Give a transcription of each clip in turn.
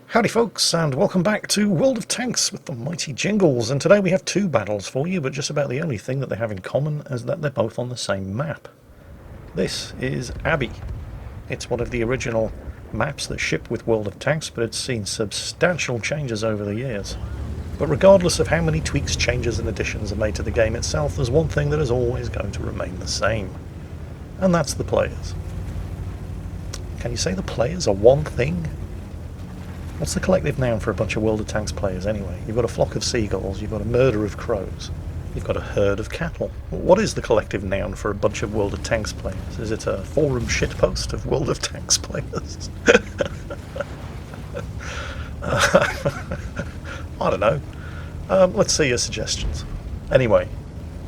Howdy folks, and welcome back to World of Tanks with the mighty Jingles, and today we have two battles for you, but just about the only thing that they have in common is that they're both on the same map. This is Abbey. It's one of the original maps that shipped with World of Tanks, but it's seen substantial changes over the years. But regardless of how many tweaks, changes and additions are made to the game itself, there's one thing that is always going to remain the same, and that's the players. Can you say the players are one thing? What's the collective noun for a bunch of World of Tanks players anyway? You've got a flock of seagulls, you've got a murder of crows, you've got a herd of cattle. What is the collective noun for a bunch of World of Tanks players? Is it a forum shitpost of World of Tanks players? I don't know. Let's see your suggestions. Anyway,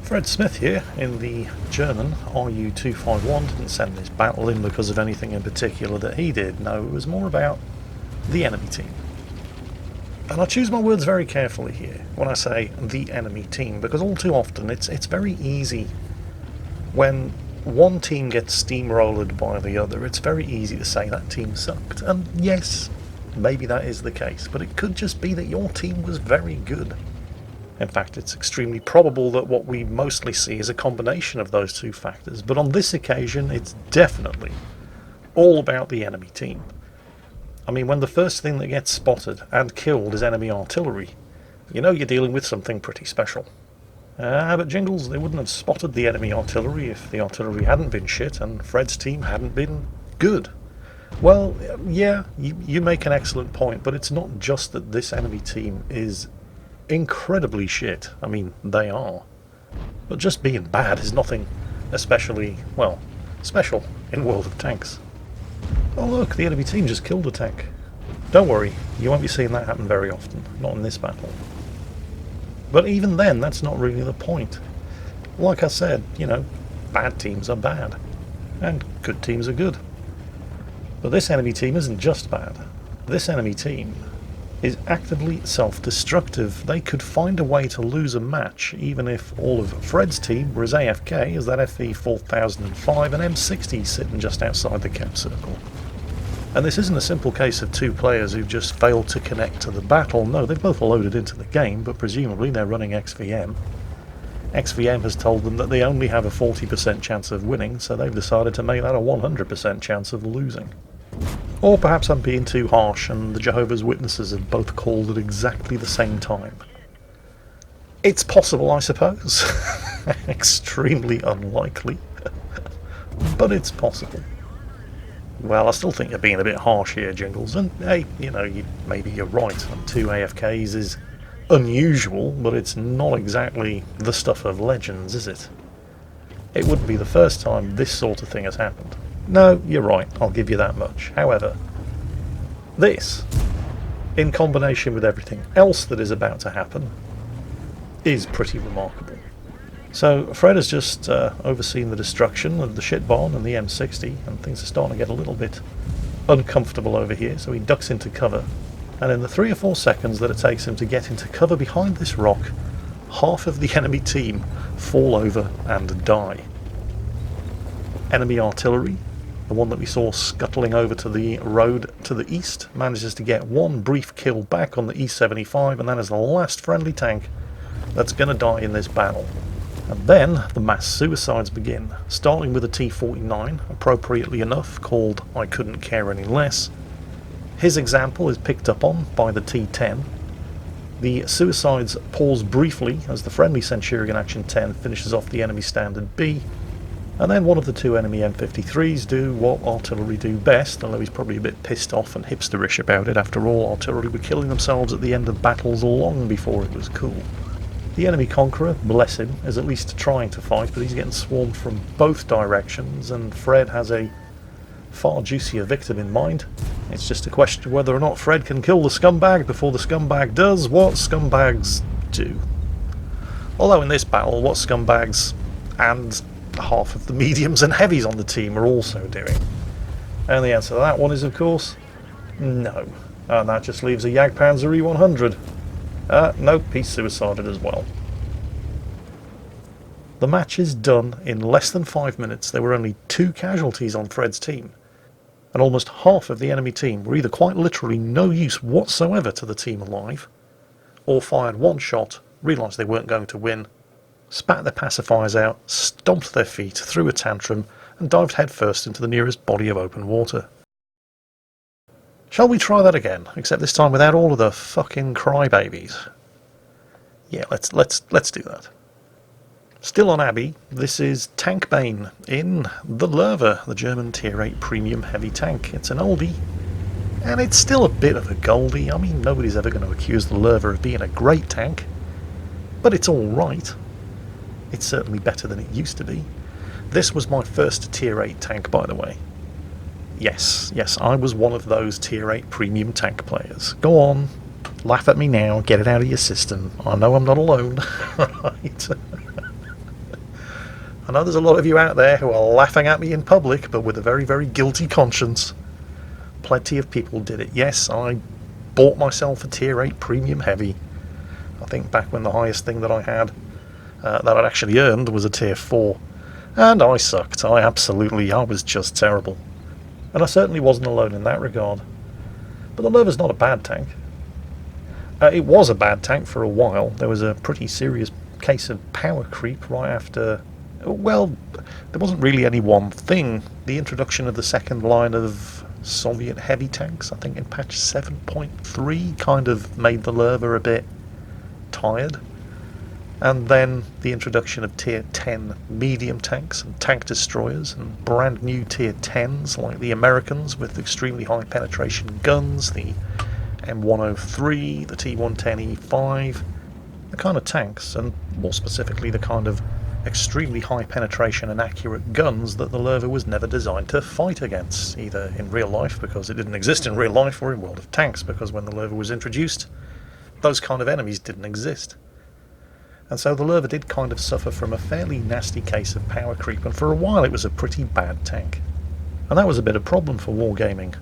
Fred Smith here in the German RU-251 didn't send this battle in because of anything in particular that he did. No, it was more about the enemy team. And I choose my words very carefully here when I say the enemy team, because all too often it's very easy when one team gets steamrolled by the other, it's very easy to say that team sucked. And yes, maybe that is the case, but it could just be that your team was very good. In fact, it's extremely probable that what we mostly see is a combination of those two factors, but on this occasion it's definitely all about the enemy team. I mean, when the first thing that gets spotted and killed is enemy artillery, you know you're dealing with something pretty special. But Jingles, they wouldn't have spotted the enemy artillery if the artillery hadn't been shit and Fred's team hadn't been good. Well, yeah, you make an excellent point, but it's not just that this enemy team is incredibly shit. I mean, they are. But just being bad is nothing especially, well, special in World of Tanks. Oh look, the enemy team just killed a tank. Don't worry, you won't be seeing that happen very often, not in this battle. But even then, that's not really the point. Like I said, you know, bad teams are bad, and good teams are good. But this enemy team isn't just bad. This enemy team is actively self-destructive. They could find a way to lose a match, even if all of Fred's team were as AFK as that FE 4005 and M60 sitting just outside the cap circle. And this isn't a simple case of two players who've just failed to connect to the battle. No, they've both loaded into the game, but presumably they're running XVM. XVM has told them that they only have a 40% chance of winning, so they've decided to make that a 100% chance of losing. Or perhaps I'm being too harsh and the Jehovah's Witnesses have both called at exactly the same time. It's possible, I suppose. Extremely unlikely. But it's possible. Well, I still think you're being a bit harsh here, Jingles, and hey, you know, maybe you're right. 2 AFKs is unusual, but it's not exactly the stuff of legends, is it? It wouldn't be the first time this sort of thing has happened. No, you're right, I'll give you that much. However, this, in combination with everything else that is about to happen, is pretty remarkable. So Fred has just overseen the destruction of the shit barn and the M60, and things are starting to get a little bit uncomfortable over here, so he ducks into cover. And in the 3 or 4 seconds that it takes him to get into cover behind this rock, half of the enemy team fall over and die. Enemy artillery, the one that we saw scuttling over to the road to the east, manages to get one brief kill back on the E75, and that is the last friendly tank that's going to die in this battle. And then the mass suicides begin, starting with a T49, appropriately enough called I Couldn't Care Any Less. His example is picked up on by the T10. The suicides pause briefly as the friendly Centurion Action 10 finishes off the enemy standard B, and then one of the 2 enemy M53s do what artillery do best, although he's probably a bit pissed off and hipsterish about it. After all, artillery were killing themselves at the end of battles long before it was cool. The enemy Conqueror, bless him, is at least trying to fight, but he's getting swarmed from both directions, and Fred has a far juicier victim in mind. It's just a question of whether or not Fred can kill the scumbag before the scumbag does what scumbags do. Although in this battle, what scumbags and half of the mediums and heavies on the team are also doing. And the answer to that one is, of course, no. And that just leaves a Jagdpanzer E100. Nope, he's suicided as well. The match is done in less than 5 minutes. There were only 2 casualties on Fred's team. and almost half of the enemy team were either quite literally no use whatsoever to the team alive, or fired one shot, realised they weren't going to win, spat their pacifiers out, stomped their feet, threw a tantrum, and dived headfirst into the nearest body of open water. Shall we try that again, except this time without all of the fucking crybabies? Yeah, let's do that. Still on Abbey, this is Tank Bane in the Lowe, the German Tier 8 premium heavy tank. It's an oldie, and it's still a bit of a goldie. I mean, nobody's ever going to accuse the Lowe of being a great tank, but it's alright. It's certainly better than it used to be. This was my first Tier 8 tank, by the way. Yes, I was one of those Tier 8 premium tank players. Go on, laugh at me now, get it out of your system. I know I'm not alone, right? I know there's a lot of you out there who are laughing at me in public, but with a very, very guilty conscience. Plenty of people did it. Yes, I bought myself a Tier 8 premium heavy. I think back when the highest thing that I had, that I'd actually earned, was a Tier 4. And I sucked. I was just terrible. And I certainly wasn't alone in that regard. But the Lowe's not a bad tank. It was a bad tank for a while. There was a pretty serious case of power creep right after... Well, there wasn't really any one thing. The introduction of the second line of Soviet heavy tanks, I think in patch 7.3, kind of made the Lowe a bit tired. And then the introduction of Tier 10 medium tanks and tank destroyers and brand new Tier 10s like the Americans with extremely high penetration guns, the M103, the T110E5, the kind of tanks, and more specifically the kind of extremely high penetration and accurate guns that the Lowe was never designed to fight against, either in real life because it didn't exist in real life, or in World of Tanks because when the Lowe was introduced, those kind of enemies didn't exist. And so the Lowe did kind of suffer from a fairly nasty case of power creep, and for a while it was a pretty bad tank. And that was a bit of a problem for wargaming.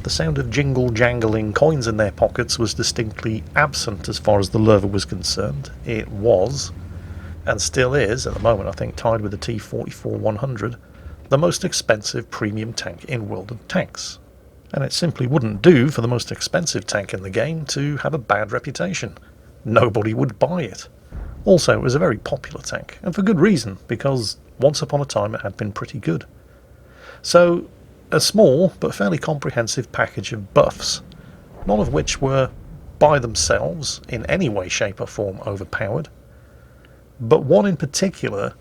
The sound of jangling coins in their pockets was distinctly absent as far as the Lowe was concerned. It was, and still is, at the moment I think tied with the T-44-100, the most expensive premium tank in World of Tanks. And it simply wouldn't do for the most expensive tank in the game to have a bad reputation. Nobody would buy it. Also, it was a very popular tank, and for good reason, because once upon a time it had been pretty good. So, a small but fairly comprehensive package of buffs, none of which were by themselves in any way, shape or form overpowered, but one in particular,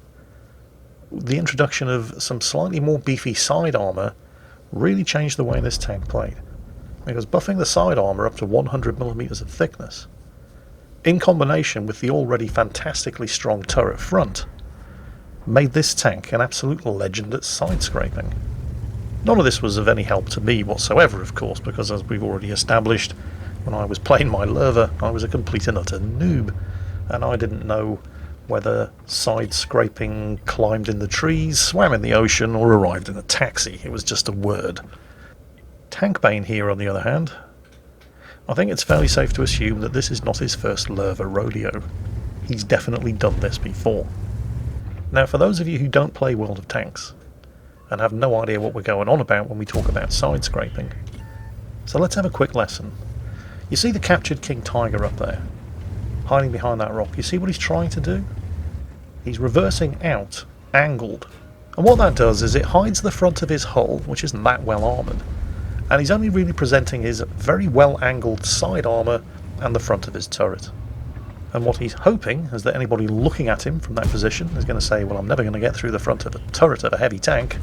the introduction of some slightly more beefy side armour, really changed the way this tank played, because buffing the side armour up to 100mm of thickness, in combination with the already fantastically strong turret front, made this tank an absolute legend at sidescraping. None of this was of any help to me whatsoever, of course, because as we've already established, when I was playing my Lowe, I was a complete and utter noob, and I didn't know whether sidescraping climbed in the trees, swam in the ocean, or arrived in a taxi. It was just a word. Tank Bane here, on the other hand, I think it's fairly safe to assume that this is not his first Lowe rodeo. He's definitely done this before. Now, for those of you who don't play World of Tanks, and have no idea what we're going on about when we talk about sidescraping, so let's have a quick lesson. You see the captured King Tiger up there, hiding behind that rock? You see what he's trying to do? He's reversing out, angled. And what that does is it hides the front of his hull, which isn't that well armoured, and he's only really presenting his very well-angled side armour and the front of his turret. And what he's hoping is that anybody looking at him from that position is going to say, well, I'm never going to get through the front of a turret of a heavy tank,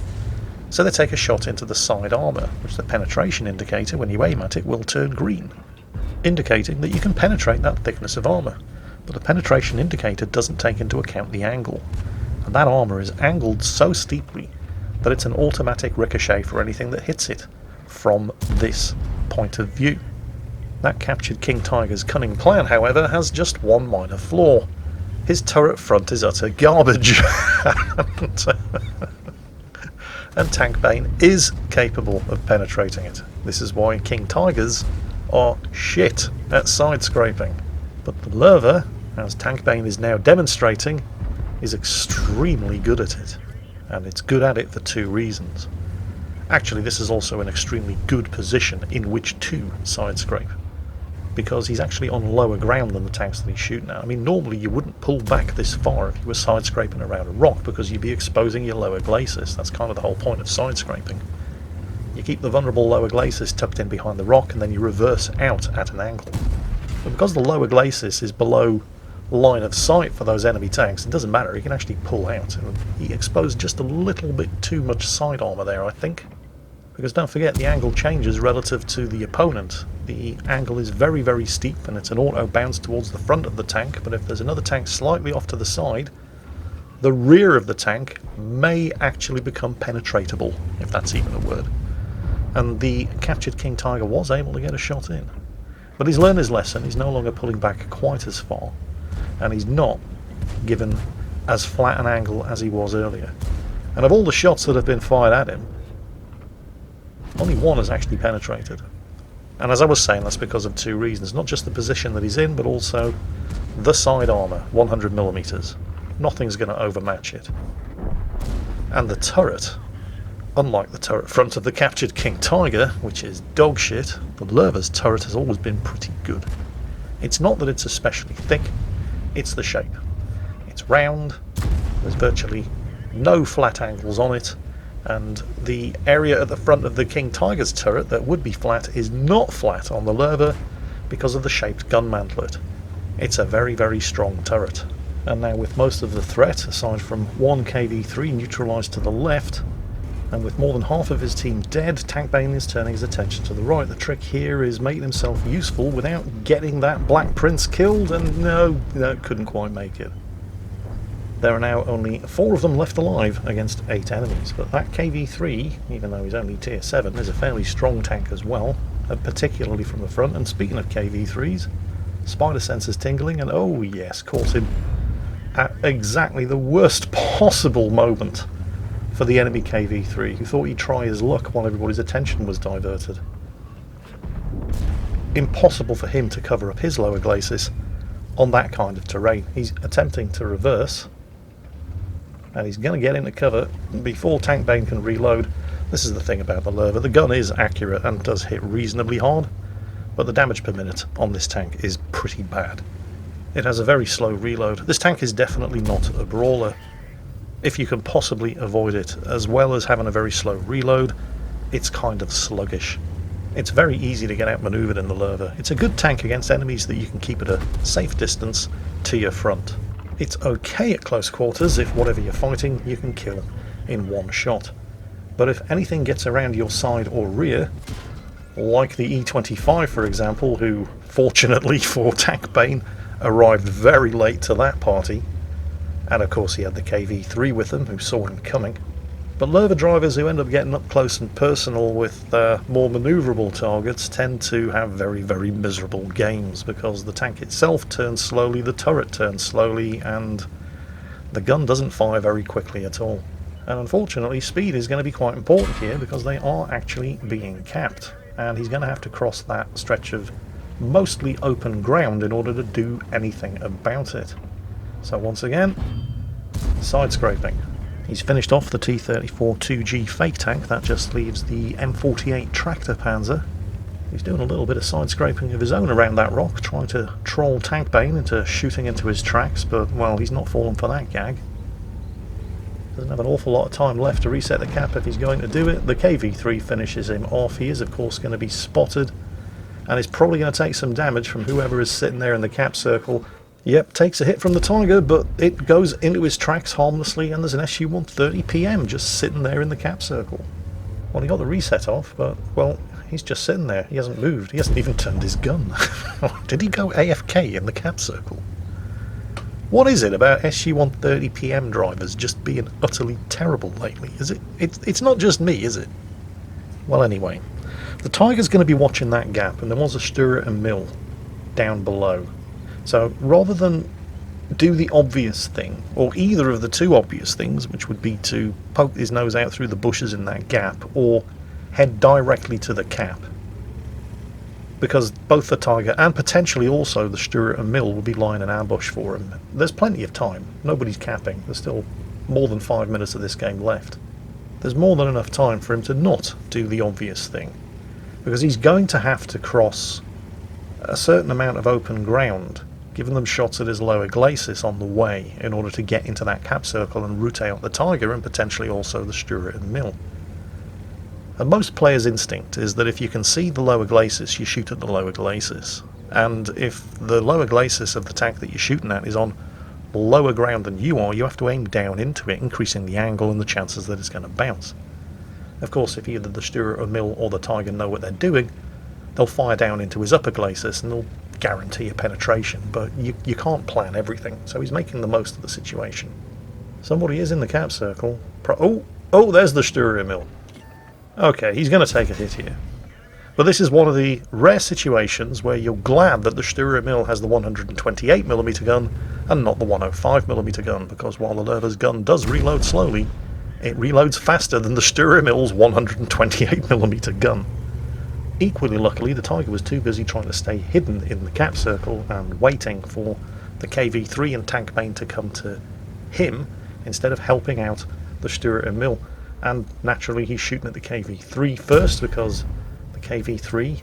so they take a shot into the side armour, which the penetration indicator, when you aim at it, will turn green, indicating that you can penetrate that thickness of armour. But the penetration indicator doesn't take into account the angle, and that armour is angled so steeply that it's an automatic ricochet for anything that hits it from this point of view. That captured King Tiger's cunning plan, however, has just one minor flaw. His turret front is utter garbage. And Tank Bane is capable of penetrating it. This is why King Tigers are shit at sidescraping. But the Lowe, as Tank Bane is now demonstrating, is extremely good at it. And it's good at it for two reasons. Actually, this is also an extremely good position in which to side scrape, because he's actually on lower ground than the tanks that he's shooting at. I mean, normally you wouldn't pull back this far if you were side scraping around a rock, because you'd be exposing your lower glacis. That's kind of the whole point of side scraping. You keep the vulnerable lower glacis tucked in behind the rock, and then you reverse out at an angle. But because the lower glacis is below line of sight for those enemy tanks, it doesn't matter, he can actually pull out. And he exposed just a little bit too much side armour there, I think. Because don't forget, the angle changes relative to the opponent. The angle is very, very steep, and it's an auto bounce towards the front of the tank, but if there's another tank slightly off to the side, the rear of the tank may actually become penetratable, if that's even a word. And the captured King Tiger was able to get a shot in. But he's learned his lesson, he's no longer pulling back quite as far, and he's not given as flat an angle as he was earlier. And of all the shots that have been fired at him, only one has actually penetrated. And as I was saying, that's because of two reasons. Not just the position that he's in, but also the side armour, 100mm. Nothing's going to overmatch it. And the turret, unlike the turret front of the captured King Tiger, which is dog shit, the Lowe's turret has always been pretty good. It's not that it's especially thick, it's the shape. It's round, there's virtually no flat angles on it, and the area at the front of the King Tiger's turret that would be flat is not flat on the Lowe because of the shaped gun mantlet. It's a very, very strong turret. And now with most of the threat, aside from one KV-3 neutralised to the left, and with more than half of his team dead, TankBane is turning his attention to the right. The trick here is making himself useful without getting that Black Prince killed, and no, couldn't quite make it. There are now only 4 of them left alive against 8 enemies, but that KV-3, even though he's only tier 7, is a fairly strong tank as well, particularly from the front. And speaking of KV-3s, spider senses tingling, and oh yes, caught him at exactly the worst possible moment for the enemy KV-3, who thought he'd try his luck while everybody's attention was diverted. Impossible for him to cover up his lower glacis on that kind of terrain. He's attempting to reverse, and he's going to get into cover before TankBane can reload. This is the thing about the Lowe. The gun is accurate and does hit reasonably hard, but the damage per minute on this tank is pretty bad. It has a very slow reload. This tank is definitely not a brawler, if you can possibly avoid it. As well as having a very slow reload, it's kind of sluggish. It's very easy to get outmaneuvered in the Lowe. It's a good tank against enemies that you can keep at a safe distance to your front. It's okay at close quarters if whatever you're fighting you can kill in one shot. But if anything gets around your side or rear, like the E25 for example, who fortunately for TankBane arrived very late to that party, and of course he had the KV-3 with him who saw him coming. But Lowe drivers who end up getting up close and personal with more manoeuvrable targets tend to have very, very miserable games, because the tank itself turns slowly, the turret turns slowly, and the gun doesn't fire very quickly at all. And unfortunately speed is going to be quite important here, because they are actually being capped, and he's going to have to cross that stretch of mostly open ground in order to do anything about it. So once again, side scraping. He's finished off the T-34 2G fake tank. That just leaves the M48 tractor panzer. He's doing a little bit of side scraping of his own around that rock, trying to troll TankBane into shooting into his tracks, but well, he's not fallen for that gag. Doesn't have an awful lot of time left to reset the cap if he's going to do it. The KV-3 finishes him off. He is of course going to be spotted, and is probably going to take some damage from whoever is sitting there in the cap circle. Yep, takes a hit from the Tiger, but it goes into his tracks harmlessly, and there's an SU-130 PM just sitting there in the cap circle. Well, he got the reset off, but, well, he's just sitting there. He hasn't moved. He hasn't even turned his gun. Did he go AFK in the cap circle? What is it about SU-130 PM drivers just being utterly terrible lately? Is it? It's not just me, is it? Well, anyway, the Tiger's going to be watching that gap, and there was a Sturrer and Mill down below. So rather than do the obvious thing, or either of the two obvious things, which would be to poke his nose out through the bushes in that gap, or head directly to the cap, because both the Tiger and potentially also the Sturrer and Mill will be lying in ambush for him. There's plenty of time. Nobody's capping. There's still more than 5 minutes of this game left. there's more than enough time for him to not do the obvious thing, because he's going to have to cross a certain amount of open ground, giving them shots at his lower glacis on the way in order to get into that cap circle and root out the Tiger and potentially also the Stuart and Mill. And most players' instinct is that if you can see the lower glacis, you shoot at the lower glacis. And if the lower glacis of the tank that you're shooting at is on lower ground than you are, you have to aim down into it, increasing the angle and the chances that it's going to bounce. Of course, if either the Stuart or Mill or the Tiger know what they're doing, they'll fire down into his upper glacis and they'll guarantee a penetration, but you can't plan everything, so he's making the most of the situation. Somebody is in the cap circle. Oh, there's the Stuart Mill. Okay, he's going to take a hit here. But this is one of the rare situations where you're glad that the Stuart Mill has the 128mm gun and not the 105mm gun, because while the Lowe's gun does reload slowly, it reloads faster than the Stuart Mill's 128mm gun. Equally luckily, the Tiger was too busy trying to stay hidden in the cap circle and waiting for the KV3 and Tank Bane to come to him instead of helping out the Stuart Mill. And naturally he's shooting at the KV3 first, because the KV3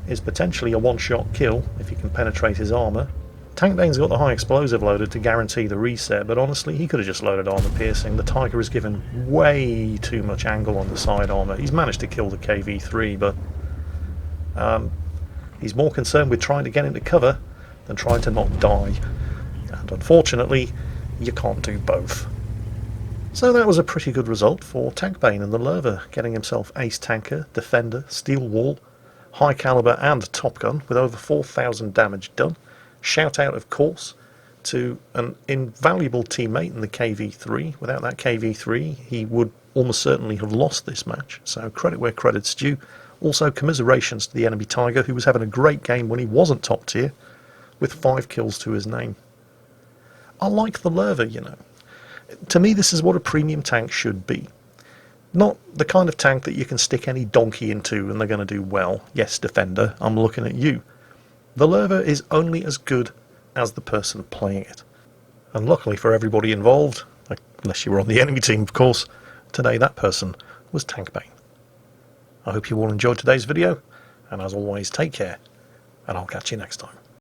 is potentially a one-shot kill if he can penetrate his armour. Tank Bane's got the high explosive loaded to guarantee the reset, but honestly he could have just loaded armour piercing. The Tiger is given way too much angle on the side armour. He's managed to kill the KV3, but he's more concerned with trying to get into cover than trying to not die. And unfortunately, you can't do both. So that was a pretty good result for Tank Bane and the Lowe, getting himself Ace Tanker, Defender, Steel Wall, High Caliber and Top Gun with over 4,000 damage done. Shout out, of course, to an invaluable teammate in the KV3. Without that KV3, he would almost certainly have lost this match, so credit where credit's due. Also, commiserations to the enemy Tiger, who was having a great game when he wasn't top tier, with 5 kills to his name. I like the Lowe, you know. To me, this is what a premium tank should be. Not the kind of tank that you can stick any donkey into and they're going to do well. Yes, Defender, I'm looking at you. The Lowe is only as good as the person playing it. And luckily for everybody involved, unless you were on the enemy team, of course, today that person was Tank Bane. I hope you all enjoyed today's video, and as always, take care, and I'll catch you next time.